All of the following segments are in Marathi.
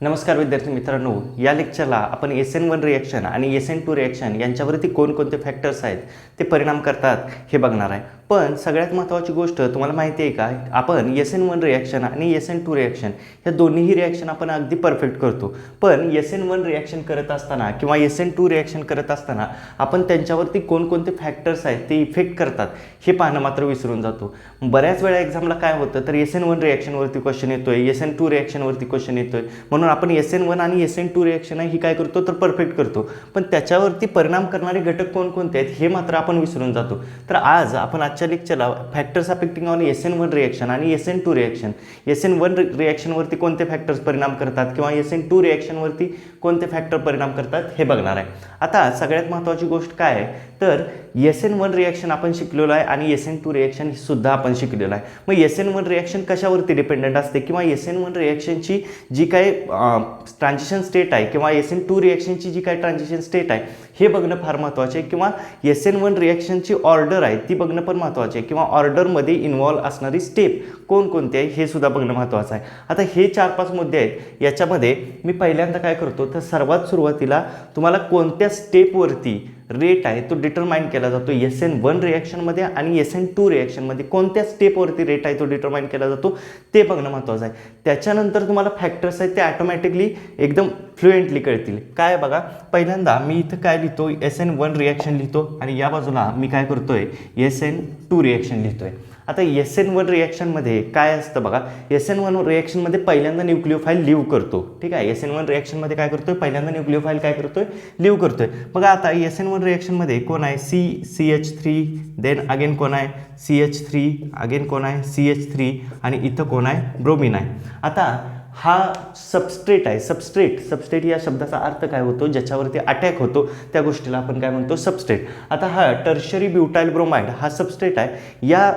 नमस्कार विद्यार्थी मित्रांनो, या लेक्चरला आपण SN1 रिॲक्शन आणि SN2 रिॲक्शन यांच्यावरती कोणकोणते फॅक्टर्स आहेत ते परिणाम करतात हे बघणार आहे. पण सगळ्यात महत्त्वाची गोष्ट तुम्हाला माहिती आहे का, आपण SN1 रिॲक्शन आणि SN2 रिॲक्शन या दोन्हीही रिॲक्शन आपण अगदी परफेक्ट करतो. पण SN1 रिॲक्शन करत असताना किंवा SN2 रिॲक्शन करत असताना आपण त्यांच्यावरती कोणकोणते फॅक्टर्स आहेत ते इफेक्ट करतात हे पाहणं मात्र विसरून जातो. बऱ्याच वेळा एक्झामला काय होतं तर SN1 रिॲक्शनवरती क्वेश्चन येतोय, SN2 रिॲक्शनवरती क्वेश्चन येतोय, म्हणून आपण SN1 आणि SN2 रिॲक्शन ही काय करतो तर परफेक्ट करतो. पण त्याच्यावरती परिणाम करणारे घटक कोणकोणते आहेत हे मात्र आपण विसरून जातो. तर आज आपण आजच्या लेक्चरला factors affecting on SN1 reaction आणि SN2 रिॲक्शन, SN1 रिॲक्शनवरती कोणते फॅक्टर्स परिणाम करतात किंवा SN2 रिॲक्शनवरती कोणते फॅक्टर परिणाम करतात हे बघणार आहे. आता सगळ्यात महत्त्वाची गोष्ट काय आहे तर SN1 रिॲक्शन आपण शिकलेलो आहे आणि SN2 रिॲक्शन सुद्धा आपण शिकलेलं आहे. मग SN1 रिॲक्शन कशावरती डिपेंडंट असते किंवा SN1 रिॲक्शनची जी काही ट्रान्झिशन स्टेट आहे किंवा SN2 रिॲक्शनची जी काही ट्रान्झिशन स्टेट आहे हे बघणं फार महत्त्वाचे आहे. किंवा SN1 रिॲक्शनची ऑर्डर आहे ती बघणं पण महत्त्वाचे आहे किंवा ऑर्डरमध्ये इन्व्हॉल्व असणारी स्टेप कोणकोणती आहे हे सुद्धा बघणं महत्त्वाचं आहे. आता हे 4-5 मुद्दे आहेत. याच्यामध्ये मी पहिल्यांदा काय करतो तर सर्वात सुरुवातीला तुम्हाला कोणत्या स्टेपवरती रेट आहे तो डिटरमाइन केला जातो SN1 रिॲक्शनमध्ये आणि SN2 रिॲक्शनमध्ये कोणत्या स्टेपवरती रेट आहे तो डिटरमाइन केला जातो ते बघणं महत्त्वाचं आहे. त्याच्यानंतर तुम्हाला फॅक्टर्स आहेत ते ऑटोमॅटिकली एकदम फ्लुएंटली कळतील. काय बघा, पहिल्यांदा मी इथं काय लिहितो SN1 रिॲक्शन लिहितो आणि या बाजूला मी काय करतोय SN2 रिॲक्शन लिहितोय. आता SN1 रिॲक्शनमध्ये काय असतं बघा, SN1 रिॲक्शनमध्ये पहिल्यांदा न्यूक्लिओफाईल लिव्ह करतो. ठीक आहे, SN1 रिॲक्शनमध्ये काय करतोय पहिल्यांदा न्यूक्लिओफाईल काय करतोय लिव्ह करतोय. बघा आता SN1 रिॲक्शनमध्ये कोण आहे CH3, देन अगेन कोण आहे CH3, अगेन कोण आहे CH3 आणि इथं कोण आहे ब्रोमिन आहे. आता हा सबस्ट्रेट आहे. सबस्ट्रेट या शब्दाचा अर्थ काय होतो, ज्याच्यावरती अटॅक होतो त्या गोष्टीला आपण काय म्हणतो सबस्ट्रेट. आता हा टर्शरी ब्युटाइल ब्रोमाइड हा सबस्ट्रेट आहे. या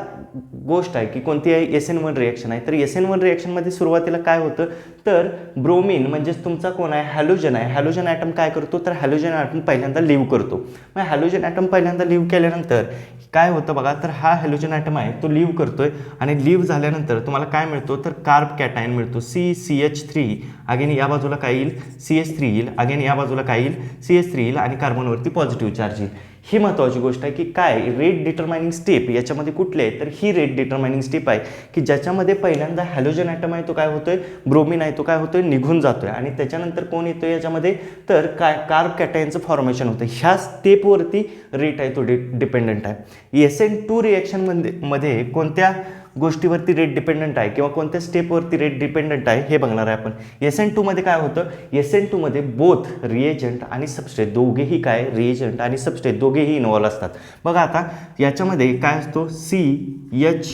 गोष्ट आहे की कोणती आहे SN1 रिॲक्शन आहे. तर SN1 रिॲक्शनमध्ये सुरुवातीला काय होतं तर ब्रोमिन म्हणजेच तुमचा कोण आहे हॅलोजन आहे. हॅलोजन ॲटम काय करतो तर हॅलोजन ॲटम पहिल्यांदा लिव्ह करतो. मग हॅलोजन ॲटम पहिल्यांदा लिव्ह केल्यानंतर काय होतं बघा, तर हा हॅलोजन ॲटम आहे तो लिव्ह करतोय आणि लिव्ह झाल्यानंतर तुम्हाला काय मिळतो तर कार्ब कॅटायन मिळतो CH3. अगेन या बाजूला काय येईल CH3 येईल, अगेन या बाजूला काय येईल CH3 येईल आणि कार्बनवरती पॉझिटिव्ह चार्ज येईल. ही महत्त्वाची गोष्ट आहे की काय रेट डिटरमाइनिंग स्टेप याच्यामध्ये कुठले आहे तर ही रेट डिटरमाइनिंग स्टेप आहे की ज्याच्यामध्ये पहिल्यांदा हॅलोजन ॲटम आहे तो काय होतोय ब्रोमिन आहे तो काय होतोय निघून जातोय आणि त्याच्यानंतर कोण येतोय याच्यामध्ये तर काय कार्ब कॅटायनचं फॉर्मेशन होतं. ह्या स्टेपवरती रेट आहे तो डिपेंडंट आहे. SN2 रिॲक्शनमध्ये कोणत्या गोष्टीवरती रेट डिपेंडंट आहे किंवा कोणत्या स्टेपवरती रेट डिपेंडंट आहे हे बघणार आहे आपण. SN2 मध्ये काय होतं, SN2 मध्ये बोथ रिएजंट आणि सबस्ट्रेट दोघेही काय रिएजंट आणि सबस्ट्रेट दोघेही इन्व्हॉल्व असतात. बघा आता याच्यामध्ये काय असतो CH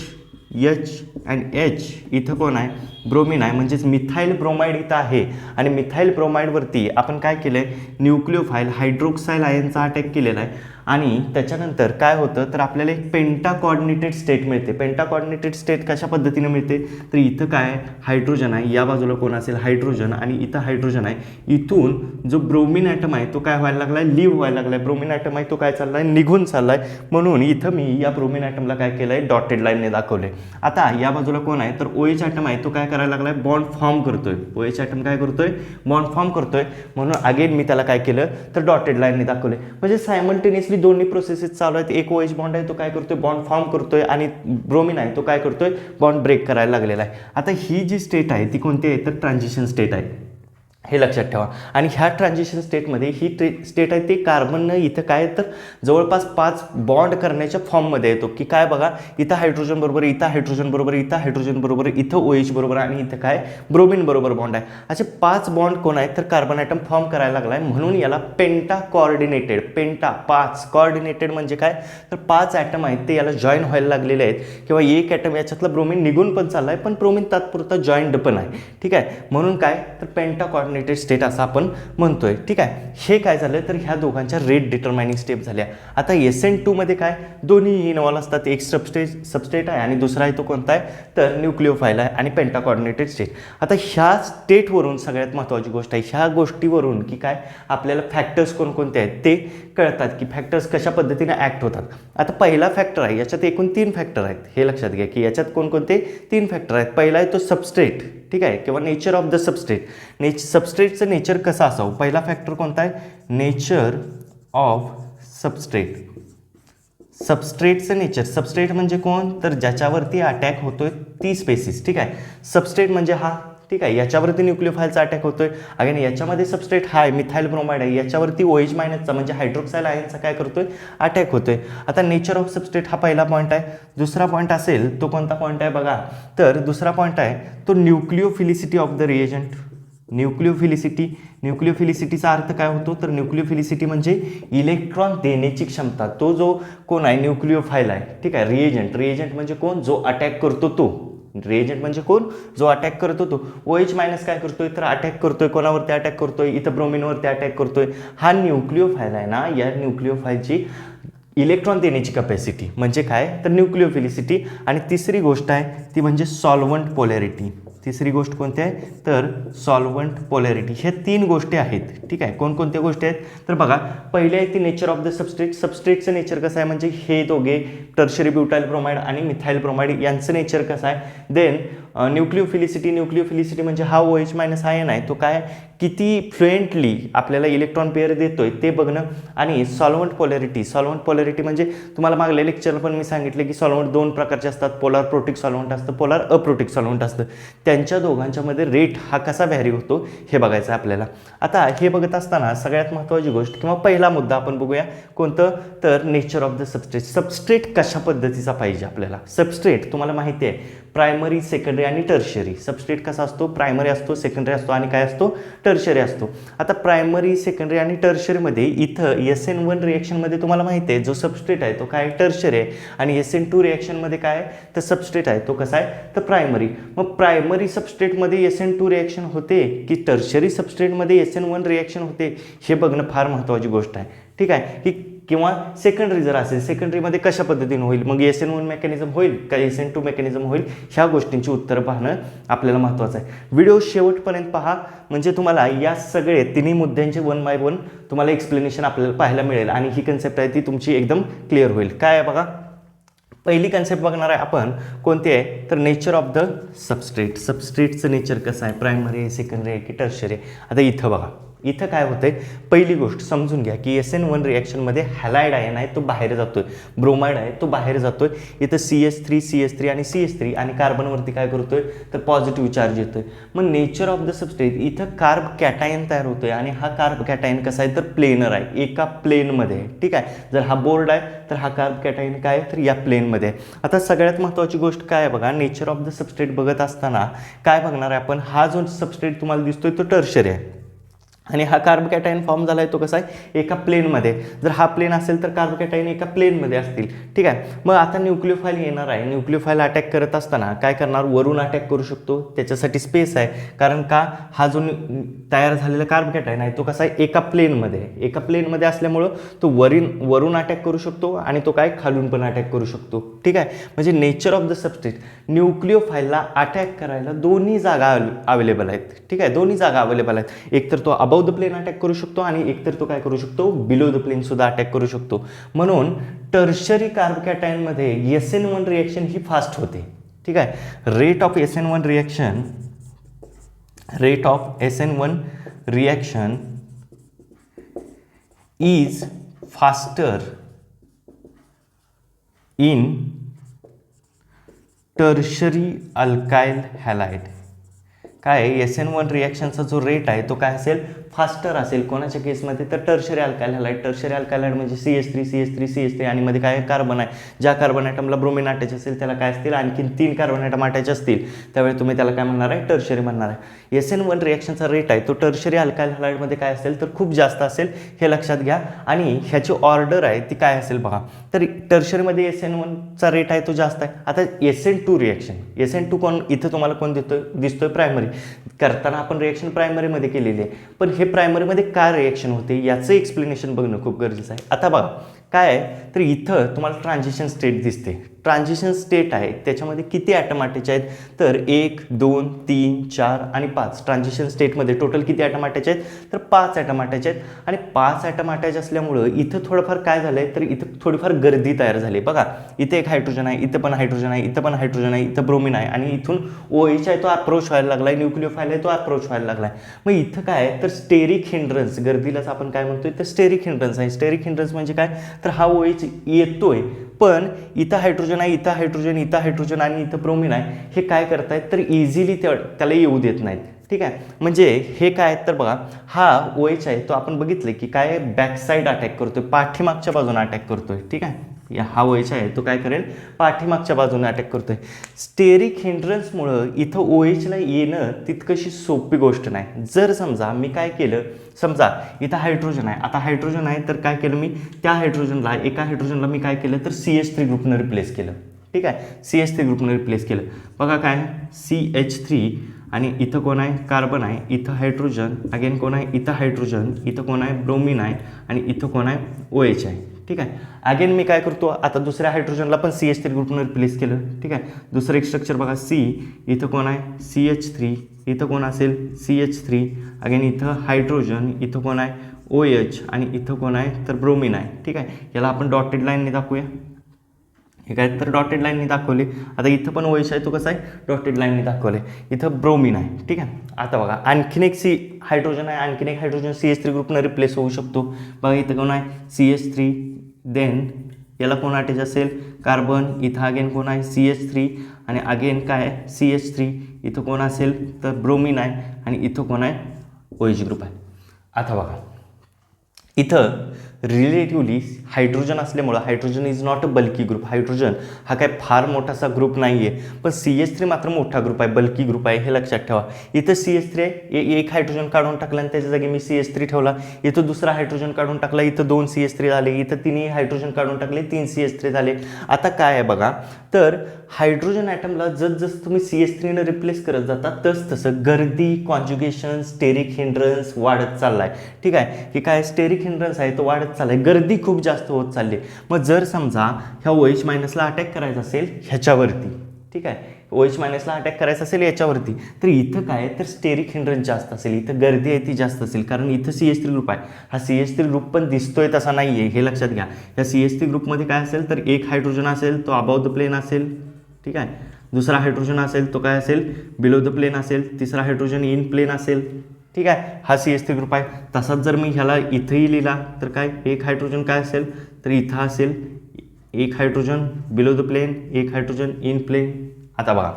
अँड H इथं कोण आहे ब्रोमिन आहे म्हणजेच मिथाइल ब्रोमाइड इथं आहे आणि मिथाइल ब्रोमाइडवरती आपण काय केलं आहे न्यूक्लिओफाईल हायड्रोक्साईल आयनचा अटॅक केलेला आहे आणि त्याच्यानंतर काय होतं तर आपल्याला एक पेंटा कॉर्डिनेटेड स्टेट मिळते. पेंटा कॉर्डिनेटेड स्टेट कशा पद्धतीने मिळते तर इथं काय हायड्रोजन आहे, या बाजूला कोण असेल हायड्रोजन आणि इथं हायड्रोजन आहे. इथून जो ब्रोमिन ॲटम आहे तो काय व्हायला लागला आहे लिव्ह व्हायला लागला आहे. ब्रोमिन ॲटम आहे तो काय चालला आहे निघून चालला आहे. म्हणून इथं मी या ब्रोमिन ॲटमला काय केलं आहे डॉटेड लाईनने दाखवले. आता या बाजूला कोण आहे तर OH ॲटम आहे तो काय करायला लागला आहे बॉन्ड फॉर्म करतोय. OH ॲटम काय करतोय बॉन्ड फॉर्म करतोय म्हणून अगेन मी त्याला काय केलं तर डॉटेड लाईनने दाखवले. म्हणजे सायमल्टेनियसली दोन्ही प्रोसेसेस चालू आहेत. एक OH बॉन्ड आहे तो काय करतोय बॉन्ड फॉर्म करतोय आणि ब्रोमिन आहे तो काय करतोय बॉन्ड ब्रेक करायला लागलेला आहे. आता ही जी स्टेट आहे ती कोणती आहे तर ट्रान्झिशन स्टेट आहे हे लक्षात ठेवा. आणि ह्या ट्रान्झिशन स्टेटमध्ये ही स्टेट आहे ते कार्बननं इथं काय तर जवळपास 5 बॉन्ड करण्याच्या फॉर्ममध्ये येतो की काय बघा इथं हायड्रोजन बरोबर इथं हायड्रोजन बरोबर इथं हायड्रोजन बरोबर इथं OH बरोबर आणि इथं काय ब्रोमिन बरोबर बॉन्ड आहे. असे 5 बॉन्ड कोण आहेत तर कार्बन ॲटम फॉर्म करायला लागला आहे म्हणून याला पेंटा कॉर्डिनेटेड. पेंटा 5 कॉर्डिनेटेड म्हणजे काय तर 5 ॲटम आहेत ते याला जॉईन व्हायला लागलेले आहेत किंवा एक ॲटम याच्यातला ब्रोमिन निघून पण चालला आहे पण ब्रोमिन तात्पुरता जॉईंड पण आहे. ठीक आहे, म्हणून काय तर पेंटा कॉर्डिनेटेड स्टेट असं आपण म्हणतोय. ठीक आहे, हे काय झालं तर ह्या दोघांच्या रेट डिटरमाइनिंग स्टेप झाल्या. आता SN2 मध्ये काय दोन्ही इन्व्हॉल्व असतात. एक सबस्टेट आहे आणि दुसरा आहे तो कोणता आहे तर न्यूक्लिओफाईल आहे आणि पेंटा कॉर्डिनेटेड स्टेट. आता ह्या स्टेटवरून सगळ्यात महत्त्वाची गोष्ट आहे ह्या गोष्टीवरून की काय आपल्याला फॅक्टर्स कोणकोणते आहेत ते कळतात की फॅक्टर्स कशा पद्धतीने ॲक्ट होतात. आता पहिला फॅक्टर आहे याच्यात एकूण 3 फॅक्टर आहेत हे लक्षात घ्या की याच्यात कोणकोणते 3 फॅक्टर आहेत. पहिला आहे तो सबस्ट्रेट. ठीक आहे, किंवा नेचर ऑफ द सबस्ट्रेट. सबस्ट्रेटचं नेचर कसं असावं, पहिला फॅक्टर कोणता आहे, नेचर ऑफ सबस्ट्रेट. सबस्ट्रेटचं नेचर, सबस्ट्रेट म्हणजे कोण, तर ज्याच्यावरती अटॅक होतोय ती स्पेसिस. ठीक आहे, सबस्ट्रेट म्हणजे हा, ठीक आहे, याच्यावरती न्यूक्लिओफाईलचा अटॅक होतोय. अगेन याच्यामध्ये सबस्ट्रेट हा आहे, मिथाइल ब्रोमाइड आहे, याच्यावरती OH मायनसचा म्हणजे हायड्रोक्साइल आयनचा काय करतोय, अटॅक होतोय. आता नेचर ऑफ सबस्ट्रेट हा पहिला पॉईंट आहे. दुसरा पॉईंट असेल तो कोणता पॉईंट आहे बघा, तर दुसरा पॉईंट आहे तो न्यूक्लिओफिलिसिटी ऑफ द रिएजंट. न्यूक्लिओफिलिसिटीचा अर्थ काय होतो, तर न्यूक्लिओफिलिसिटी म्हणजे इलेक्ट्रॉन देण्याची क्षमता. तो जो कोण आहे, न्यूक्लिओफाईल आहे. ठीक आहे, रिएजंट म्हणजे कोण, जो अटॅक करतो तो. रिएजंट म्हणजे कोण, जो अटॅक करतो तो. OH मायनस काय करतोय, तर अटॅक करतोय, कोणावरती अटॅक करतोय, इथं ब्रोमिनवरती अटॅक करतोय. हा न्यूक्लिओफाईल आहे ना, या न्यूक्लिओफाईलची इलेक्ट्रॉन देण्याची कपॅसिटी म्हणजे काय, तर न्यूक्लिओफिलिसिटी. आणि तिसरी गोष्ट आहे ती म्हणजे सॉल्व्हंट पोलॅरिटी. तिसरी गोष्ट कोणती आहे, तर सॉल्व्हंट पोलॅरिटी. ह्या 3 गोष्टी आहेत. ठीक आहे, कोणकोणत्या गोष्टी आहेत, तर बघा पहिली आहे ती नेचर ऑफ द सबस्ट्रेट. सबस्ट्रेटचं नेचर कसं आहे, म्हणजे हे दोघे टर्शरी ब्युटाइल ब्रोमाइड आणि मिथाइल ब्रोमाइड यांचं नेचर कसं आहे. देन न्यूक्लिओफिलिसिटी म्हणजे हा OH मायनस आयन आहे, तो काय किती फ्लुएंटली आपल्याला इलेक्ट्रॉन पेअर देतोय ते बघणं. आणि सॉल्व्हंट पोलॅरिटी म्हणजे तुम्हाला मागल्या लेक्चरला पण मी सांगितलं की सॉल्व्हंट 2 प्रकारचे असतात, पोलार प्रोटिक सॉल्व्हंट असतं, पोलार अप्रोटिक सॉल्व्हंट असतं. त्यांच्या दोघांच्यामध्ये रेट हा कसा व्हॅरी होतो हे बघायचं आपल्याला. आता हे बघत असताना सगळ्यात महत्त्वाची गोष्ट किंवा पहिला मुद्दा आपण बघूया कोणतं, तर nature of the substrate. Substrate कशा पद्धतीचा पाहिजे आपल्याला. सबस्ट्रेट तुम्हाला माहिती आहे प्रायमरी, सेकंडरी आणि टर्शरी. सबस्ट्रेट कसा असतो, प्रायमरी असतो, सेकंडरी असतो आणि काय असतो, टर्शरी असतो. आता प्रायमरी, सेकंडरी आणि टर्शरीमध्ये इथं SN1 रिएक्शनमध्ये तुम्हाला माहिती आहे जो सबस्ट्रेट आहे तो काय टर्शरी आहे, आणि SN2 रिएक्शनमध्ये काय तर सबस्ट्रेट आहे तो कसा आहे तर प्रायमरी. मग प्रायमरी सबस्ट्रेटमध्ये SN2 रिएक्शन होते की टर्शरी सबस्ट्रेटमध्ये SN1 रिएक्शन होते हे बघणं फार महत्त्वाची गोष्ट आहे. ठीक आहे, ही किंवा सेकंडरी जर असेल, सेकंडरीमध्ये कशा पद्धतीने होईल, मग SN1 मेकॅनिझम होईल का SN2 मेकॅनिझम होईल, ह्या गोष्टींची उत्तरं पाहणं आपल्याला महत्त्वाचं आहे. व्हिडिओ शेवटपर्यंत पहा म्हणजे तुम्हाला या सगळे तिन्ही मुद्द्यांचे 1 बाय 1 तुम्हाला एक्सप्लेनेशन आपल्याला पाहायला मिळेल आणि ही कन्सेप्ट आहे ती तुमची एकदम क्लिअर होईल. काय आहे बघा, पहिली कन्सेप्ट बघणार आहे आपण कोणती आहे, तर नेचर ऑफ द सबस्ट्रेट. सबस्ट्रेटचं नेचर कसं आहे, प्रायमरी आहे, सेकंडरी आहे की टर्शरी आहे. आता इथं बघा, इथं काय होतंय, पहिली गोष्ट समजून घ्या की SN1 रिएक्शनमध्ये हॅलाइड आयन आहे तो बाहेर जातोय, ब्रोमाइड आहे तो बाहेर जातोय. इथं CH3 आणि CH3 आणि कार्बनवरती काय करतोय तर पॉझिटिव्ह चार्ज येतोय. मग नेचर ऑफ द सबस्ट्रेट इथं कार्ब कॅटायन तयार होतोय आणि हा कार्ब कॅटायन कसा आहे तर प्लेनर आहे, एका प्लेनमध्ये. ठीक आहे, जर हा बोर्ड आहे तर हा कार्ब कॅटायन काय तर या प्लेनमध्ये आहे. आता सगळ्यात महत्त्वाची गोष्ट काय आहे बघा, नेचर ऑफ द सबस्ट्रेट बघत असताना काय बघणार आहे आपण, हा जो सबस्ट्रेट तुम्हाला दिसतोय तो टर्शरी आहे आणि हा कार्ब कॅटायन फॉर्म झाला आहे तो कसा आहे एका प्लेनमध्ये. जर हा प्लेन असेल तर कार्ब कॅटायन एका प्लेनमध्ये असतील. ठीक आहे, मग आता न्यूक्लिओफाईल येणार आहे. न्यूक्लिओफाईल अटॅक करत असताना काय करणार, वरून अटॅक करू शकतो, त्याच्यासाठी स्पेस आहे. कारण का हा जो तयार झालेला कार्ब कॅटायन आहे तो कसा आहे एका प्लेनमध्ये आहे. एका प्लेनमध्ये असल्यामुळं तो वरून अटॅक करू शकतो आणि तो काय खालून पण अटॅक करू शकतो. ठीक आहे, म्हणजे नेचर ऑफ द सबस्ट्रेट, न्यूक्लिओफाईलला अटॅक करायला दोन्ही जागा अवेलेबल आहेत. ठीक आहे, दोन्ही जागा अवेलेबल आहेत. एकतर तो अबाव द प्लेन अटॅक करू शकतो आणि एकतर तो काय करू शकतो बिलो द प्लेन सुद्धा अटॅक करू शकतो. म्हणून टर्शरी कार्ब कॅटायनमध्ये SN1 रिएक्शन ही फास्ट होते. ठीक आहे, rate of SN1 reaction is faster in tertiary alkyl halide. काय SN1 रिॲक्शनचा जो रेट आहे तो काय असेल फास्टर असेल कोणाच्या केसमध्ये तर tertiary alkyl halide. Tertiary alkyl halide म्हणजे CH3 आणि मध्ये काय कार्बन आहे, ज्या कार्बन ॲटमला ब्रोमिन अटॅच असेल त्याला काय असतील आणखीन 3 कार्बन ॲटम अटॅच असतील त्यावेळी तुम्ही त्याला काय म्हणणार आहे टर्शरी म्हणणार आहे. SN1 रिॲक्शनचा रेट आहे तो टर्शरी अल्काइल हॅलाइडमध्ये काय असेल तर खूप जास्त असेल हे लक्षात घ्या. आणि ह्याची ऑर्डर आहे ती काय असेल बघा, तर टर्शरीमध्ये SN1चा रेट आहे तो जास्त आहे. आता SN2 रिॲक्शन, SN2 कोण इथं तुम्हाला कोण दिसतोय प्रायमरी. करताना आपण रिॲक्शन प्रायमरीमध्ये केलेली आहे, पण हे प्रायमरीमध्ये काय रिॲक्शन होते याचं एक्सप्लेनेशन बघणं खूप गरजेचं आहे. आता बघा काय आहे तर इथं तुम्हाला ट्रान्झिशन स्टेट दिसते. ट्रान्झिशन स्टेट आहे त्याच्यामध्ये किती ॲटम अटॅच आहेत, तर 1 2 3 4 आणि 5 ट्रान्झिशन स्टेटमध्ये टोटल किती ॲटम अटॅच आहेत, तर 5 ॲटम अटॅच आहेत. आणि 5 ॲटम अटॅच असल्यामुळं इथं थोडंफार काय झालं आहे, तर इथं थोडीफार गर्दी तयार झाली. बघा इथे एक हायड्रोजन आहे, इथं पण हायड्रोजन आहे, इथं पण हायड्रोजन आहे, इथं ब्रोमिन आहे आणि इथून OH आहे तो अप्रोच व्हायला लागला आहे, न्यूक्लिओफाईल आहे तो अप्रोच व्हायला लागला आहे. मग इथं काय आहे, तर स्टेरिक हिंड्रन्स, गर्दीलाच आपण काय म्हणतोय, तर स्टेरिक हिंड्रन्स आहे. स्टेरिक हिंड्रन्स म्हणजे काय, तर हा OH येतोय पण इथं हायड्रोजन आहे, इथं हायड्रोजन, इथं हायड्रोजन आणि इथं ब्रोमिन आहे, हे काय करतायत, तर इझिली त्याला येऊ देत नाहीत. ठीक आहे, म्हणजे हे काय तर बघा हा OH आहे तो आपण बघितलं की काय बॅक साईड अटॅक करतोय, पाठीमागच्या बाजूने अटॅक करतोय. ठीक आहे, हा OH आहे तो काय करेल, पाठीमागच्या बाजूने अटॅक करतोय. स्टेरिक हिंड्रन्समुळं इथं OHला येणं तितकशी सोपी गोष्ट नाही. जर समजा मी काय केलं, समजा इथं हायड्रोजन आहे, आता हायड्रोजन आहे तर काय केलं मी, त्या हायड्रोजनला एका हायड्रोजनला मी काय केलं, तर CH3 ग्रुपनं रिप्लेस केलं. ठीक आहे, CH3 ग्रुपनं रिप्लेस केलं. बघा काय CH3 आणि इथं कोण आहे, कार्बन आहे, इथं हायड्रोजन, अगेन कोण आहे, इथं हायड्रोजन, इथं कोण आहे, ब्रोमिन आहे आणि इथं कोण आहे, OH आहे. ठीक आहे, अगेन मी काय करतो, आता दुसऱ्या हायड्रोजनला पण CH3 ग्रुपनं रिप्लेस केलं. ठीक आहे, दुसरं एक स्ट्रक्चर बघा C, इथं कोण आहे, CH3, इथं कोण असेल, CH3, अगेन इथं हायड्रोजन, इथं कोण आहे, OH आणि इथं कोण आहे, तर ब्रोमिन आहे. ठीक आहे, याला आपण डॉटेड लाईनने दाखवूया. हे काय तर डॉटेड लाईनने दाखवले. आता इथं पण OH आहे तो कसा आहे, डॉटेड लाईनने दाखवले. इथं ब्रोमिन आहे. ठीक आहे, आता बघा आणखीन एक हायड्रोजन आहे, आणखीन एक हायड्रोजन CH3 ग्रुपनं रिप्लेस होऊ शकतो. बघा इथं कोण आहे, CH3, देन याला कोण अटॅच असेल, कार्बन, इथं अगेन कोण आहे, CH3 आणि अगेन काय आहे, CH3, इथं कोण असेल, तर ब्रोमिन आहे आणि इथं कोण आहे, OH ग्रुप आहे. आता बघा इथं रिलेटिव्हली हायड्रोजन असल्यामुळं hydrogen is not a bulky group. Hydrogen हा काय फार मोठासा ग्रुप नाही आहे, पण CH3 मात्र मोठा ग्रुप आहे, बल्की ग्रुप आहे, हे लक्षात ठेवा. इथं CH3 आहे, एक हायड्रोजन काढून टाकला आणि त्याच्या जागी मी CH3 ठेवला. इथं दुसरा हायड्रोजन काढून टाकला, इथं 2 CH3 झाले, इथं तिन्ही हायड्रोजन काढून टाकले, 3 CH3 झाले. आता काय आहे बघा, तर हायड्रोजन ॲटमला जसं तुम्ही CH3ने रिप्लेस करत जाता तसं गर्दी, कॉन्ज्युगेशन, स्टेरिक हिंड्रन्स वाढत चालला आहे. ठीक आहे, हे काय स्टेरिक हिंड्रन्स आहे तो वाढत चालला आहे, गर्दी खूप जास्त होत चालली. मग जर समजा ह्या OH मायनसला अटॅक करायचा असेल ह्याच्यावरती, ठीक आहे, OH मायनसला अटॅक करायचं असेल याच्यावरती, तर इथं काय तर स्टेरिक हिंड्रन्स जास्त असेल, इथं गर्दी आहे ती जास्त असेल, कारण इथं CH3 ग्रुप आहे. हा CH3 ग्रुप पण दिसतोय तसा नाही आहे, हे लक्षात घ्या. या CH3 ग्रुपमध्ये काय असेल, तर एक हायड्रोजन असेल तो अबाव द प्लेन असेल. ठीक आहे, दुसरा हायड्रोजन असेल तो काय असेल, बिलो द प्लेन असेल, तिसरा हायड्रोजन इन प्लेन असेल. ठीक आहे, हा CH3 ग्रुप आहे. तसाच जर मी ह्याला इथंही लिहिला तर काय, एक हायड्रोजन काय असेल, तर इथं असेल एक हायड्रोजन बिलो द प्लेन, एक हायड्रोजन इन प्लेन. आता बघा,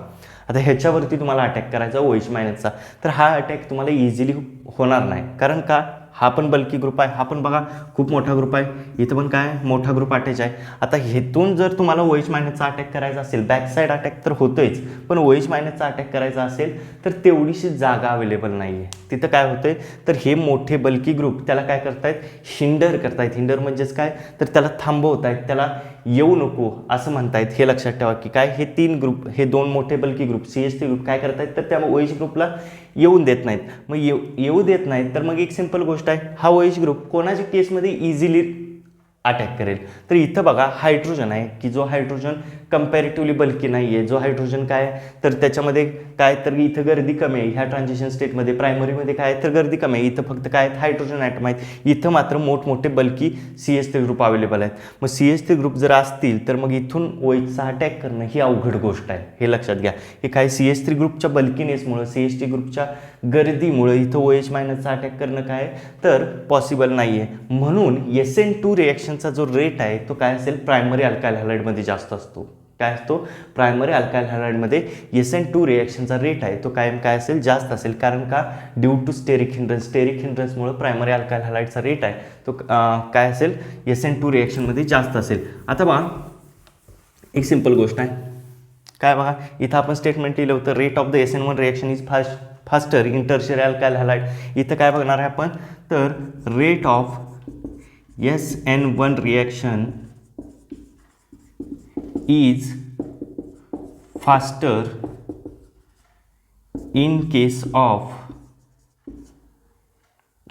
आता ह्याच्यावरती तुम्हाला अटॅक करायचा OH मायनसचा, तर हा अटॅक तुम्हाला इझिली होणार नाही. कारण का, हा पण बल्की ग्रुप आहे, हा पण बघा खूप मोठा ग्रुप आहे, इथं पण काय मोठा ग्रुप अटॅच आहे. आता हेतून जर तुम्हाला OH मायनसचा अटॅक करायचा असेल, बॅक साईड अटॅक तर होतोयच, पण OH मायनसचा अटॅक करायचा असेल तर तेवढीशी जागा अवेलेबल नाही आहे. तिथं काय होतंय, तर हे मोठे बल्की ग्रुप त्याला काय करतायत, हिंडर करतायत. हिंडर म्हणजेच काय, तर त्याला थांबवतायत, त्याला येऊ नको असं म्हणतायत. हे लक्षात ठेवा की काय, हे 3 ग्रुप, हे 2 मोठे बल्की ग्रुप CH3 ग्रुप काय करतायत, तर त्या OH ग्रुपला येऊन देत नाहीत. मग येऊ देत नाहीत तर मग एक सिंपल गोष्ट आहे, हा OH ग्रुप कोणाच्या केसमध्ये इझिली अटॅक करेल, तर इथं बघा हायड्रोजन आहे की जो हायड्रोजन कंपॅरेटिव्हली बल्की नाही आहे. जो हायड्रोजन काय तर त्याच्यामध्ये काय, तर इथं गर्दी कमी आहे. ह्या ट्रान्झिशन स्टेटमध्ये प्रायमरीमध्ये काय तर गर्दी कमी आहे, इथं फक्त काय हायड्रोजन ॲटम आहेत, इथं मात्र मोठमोठे बल्की CH3 ग्रुप अवेलेबल आहेत. मग CH3 ग्रुप जर असतील तर मग इथून OHचा अटॅक करणं ही अवघड गोष्ट आहे, हे लक्षात घ्या. हे काय CH3 ग्रुपच्या बल्कीनेसमुळं, CH3 ग्रुपच्या गर्दीमुळं इथं OH मायनसचा अटॅक करणं काय तर पॉसिबल नाही आहे. म्हणून SN2 रिॲक्शनचा जो रेट आहे तो काय असेल, प्रायमरी अल्काइल हॅलाइडमध्ये जास्त असतो. काय असतो, प्रायमरी अल्काइल हॅलाइडमध्ये SN2 रिॲक्शनचा रेट आहे तो कायम काय असेल, जास्त असेल. कारण का, due to steric hindrance, steric हिंड्रन्समुळे प्रायमरी अल्काइल हॅलाइडचा रेट आहे तो काय असेल, SN2 रिॲक्शनमध्ये जास्त असेल. आता बघा एक सिंपल गोष्ट आहे, काय बघा इथं आपण स्टेटमेंट लिहिलं होतं, rate of the SN1 reaction is faster in tertiary alkyl halide. इथं काय बघणार आहे आपण, तर rate of SN1 reaction is faster in case of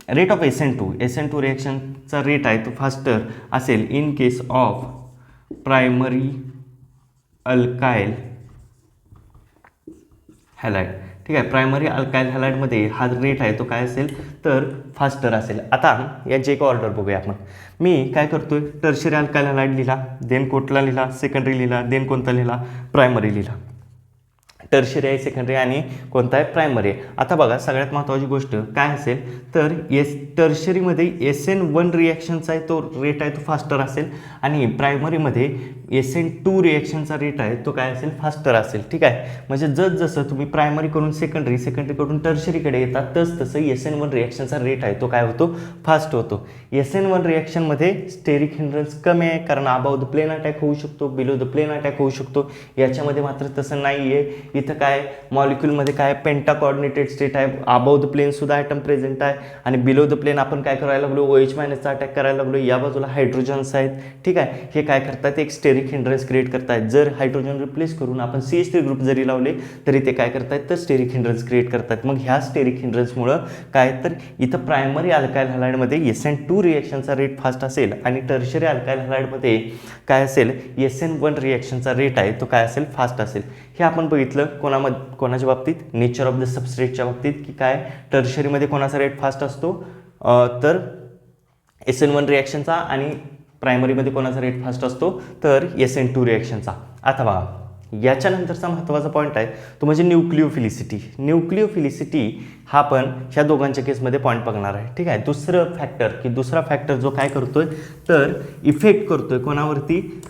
rate of SN2 रिॲक्शनचा रेट आहे तो फास्टर असेल in case of primary alkyl halide, ठीक आहे. प्रायमरी अल्कायल हॅलाइडमध्ये हा रेट आहे तो काय असेल तर फास्टर असेल. आता याची एक ऑर्डर बघूया आपण. मी काय करतोय, टर्शरी अल्कायल हॅलाइड लिहिला, देन कोणता लिहिला, सेकंडरी लिहिला, देन कोणता लिहिला, प्रायमरी लिहिला. टर्शरी आहे, सेकंडरी आणि कोणता आहे, प्रायमरी आहे. आता बघा सगळ्यात महत्त्वाची गोष्ट काय असेल तर टर्शरीमध्ये SN1 रिॲक्शनचा आहे तो रेट आहे तो फास्टर असेल आणि प्रायमरीमध्ये SN2 रिॲक्शनचा रेट आहे तो काय असेल, फास्टर असेल. ठीक आहे. म्हणजे जसं तुम्ही प्रायमरीकडून सेकंडरीकडून टर्शरीकडे येतात तसं SN1 रिॲक्शनचा रेट आहे तो काय होतो, फास्ट होतो. SN1 रिॲक्शनमध्ये स्टेरिक हिंड्रन्स कमी आहे कारण अबाव द प्लेन अटॅक होऊ शकतो, बिलो द प्लेन अटॅक होऊ शकतो. याच्यामध्ये मात्र तसं नाही आहे. इथं काय मॉलिक्यूलमध्ये काय पेंटा कॉर्डिनेटेड स्टेट आहे, अबाव द प्लेन सुद्धा ॲटम प्रेझेंट आहे आणि बिलो द प्लेन आपण काय करायला लागलो, OH- चा अटॅक करायला लागलो. या बाजूला हायड्रोजन्स आहेत. ठीक आहे. हे काय करतात, एक स्टेरिक हिंड्रन्स क्रिएट करतायत. जर हायड्रोजन रिप्लेस करून आपण CH3 ग्रुप जरी लावले तरी ते काय करतायत तर स्टेरिक हिंड्रन्स क्रिएट करतात. मग ह्या स्टेरिक हिंड्रन्समुळं काय तर इथं प्रायमरी अल्कायल हॅलाइडमध्ये SN2 रिॲक्शनचा रेट फास्ट असेल आणि टर्शरी अल्कायल हॅलाइडमध्ये काय असेल, SN1 रिॲक्शनचा रेट आहे तो काय असेल, फास्ट असेल. हे आपण बघितलं कोणाच्या बाबतीत, नेचर ऑफ द सबस्ट्रेटच्या बाबतीत, की काय टर्शरीमध्ये कोणाचा रेट फास्ट असतो तर SN1 रिॲक्शनचा आणि प्रायमरीमध्ये कोणाचा रेट फास्ट असतो तर SN2 रिॲक्शनचा. आता बघा याच्यानंतरचा महत्त्वाचा पॉईंट आहे तो म्हणजे न्यूक्लिओफिलिसिटी. न्यूक्लिओफिलिसिटी हा पण ह्या दोघांच्या केसमध्ये पॉईंट बघणार आहे. ठीक आहे. दुसरा फॅक्टर जो काय करतोय तर इफेक्ट करतोय कोणावरती,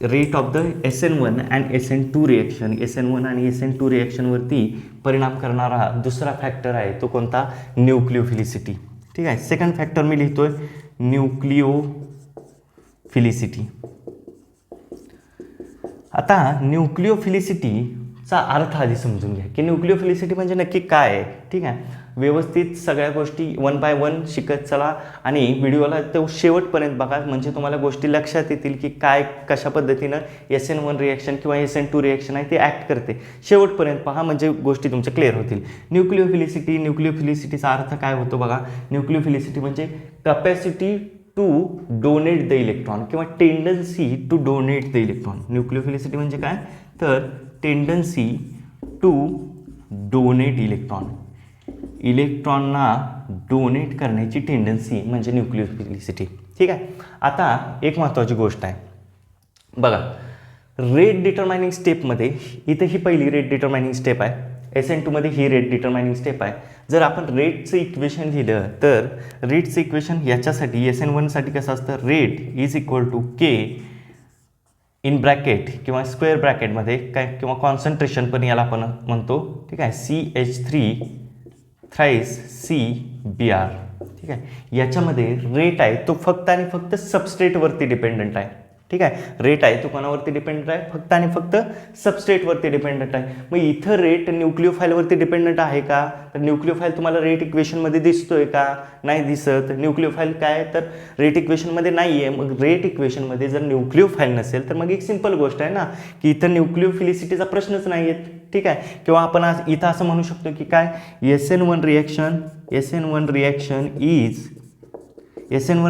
rate of the SN1 and SN2 reaction, SN1 आणि SN2 रिॲक्शनवरती परिणाम करणारा दुसरा फॅक्टर आहे तो कोणता, न्यूक्लिओफिलिसिटी. ठीक आहे. सेकंड फॅक्टर मी लिहितोय न्यूक्लिओफिलिसिटी. आता न्यूक्लिओफिलिसिटीचा अर्थ आधी समजून घ्या की न्यूक्लिओफिलिसिटी म्हणजे नक्की काय आहे. ठीक आहे. व्यवस्थित सगळ्या गोष्टी 1 बाय 1 शिकत चला आणि व्हिडिओला तो शेवटपर्यंत बघा म्हणजे तुम्हाला गोष्टी लक्षात येतील की काय कशा पद्धतीनं SN1 रिॲक्शन किंवा SN2 रिॲक्शन आहे ते ॲक्ट करते. शेवटपर्यंत पहा म्हणजे गोष्टी तुमच्या क्लिअर होतील. न्यूक्लिओफिलिसिटीचा अर्थ काय होतो बघा. न्यूक्लिओफिलिसिटी म्हणजे capacity to donate the electron किंवा tendency to donate the electron. Nucleophilicity म्हणजे काय तर टेंडन्सी टू डोनेट इलेक्ट्रॉन, इलेक्ट्रॉनना डोनेट करण्याची टेंडन्सी म्हणजे न्यूक्लिओफिलिसिटी. ठीक आहे. आता एक महत्त्वाची गोष्ट आहे बघा, रेट डिटरमायनिंग स्टेपमध्ये इथं ही पहिली रेट डिटरमायनिंग स्टेप आहे, SN2 मध्ये ही रेट डिटरमायनिंग स्टेप आहे. जर आपण रेटचं इक्वेशन लिहिलं तर रेटचं इक्वेशन याच्यासाठी SN1 साठी कसं असतं, rate is equal to K in bracket किंवा स्क्वेअर ब्रॅकेटमध्ये काय किंवा कॉन्सन्ट्रेशन पण याला आपण म्हणतो. ठीक आहे. CH3 thrice CBr. ठीक आहे. याच्यामध्ये रेट आहे तो फक्त आणि फक्त सबस्ट्रेटवरती डिपेंडंट आहे. ठीक आहे. रेट आहे तो कोणावरती डिपेंडंट आहे, फक्त आणि फक्त सबस्ट्रेटवरती डिपेंडंट आहे. मग इथं रेट न्यूक्लिओफाईलवरती डिपेंडंट आहे का तर न्यूक्लिओफाईल तुम्हाला रेट इक्वेशनमध्ये दिसतोय का, नाही दिसत. न्यूक्लिओफाईल काय तर रेट इक्वेशनमध्ये नाही आहे. मग रेट इक्वेशनमध्ये जर न्यूक्लिओफाईल नसेल तर मग एक सिंपल गोष्ट आहे ना की इथं न्यूक्लिओफिलिसिटीचा प्रश्नच नाही आहे. ठीक आहे. किंवा आपण आज इथं असं म्हणू शकतो की काय SN1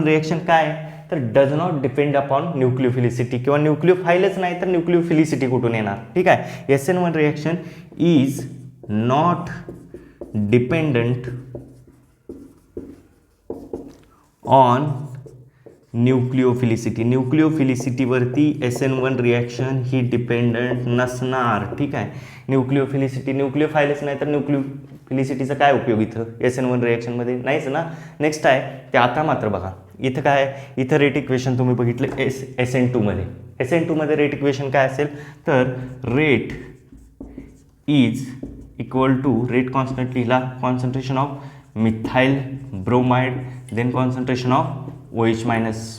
रिॲक्शन काय तर डज नॉट डिपेंड अपॉन न्यूक्लिओफिलिसिटी किंवा न्यूक्लिओफाईलच नाही तर न्यूक्लिओफिलिसिटी कुठून येणार. ठीक आहे. SN1 reaction is not dependent on nucleophilicity. न्यूक्लिओफिलिसिटीवरती SN1 रिॲक्शन ही डिपेंडंट नसणार. ठीक आहे. न्यूक्लिओफाईलच नाही तर न्यूक्लिओफिलिसिटीचा काय उपयोग इथं SN1 रिॲक्शनमध्ये नाहीच ना. नेक्स्ट आहे ते आता मात्र बघा इथं काय आहे, इथं रेट इक्वेशन तुम्ही बघितलं SN2 मध्ये रेट इक्वेशन काय असेल तर rate is equal to rate constant लिहिला, concentration of methyl bromide then concentration of OH-.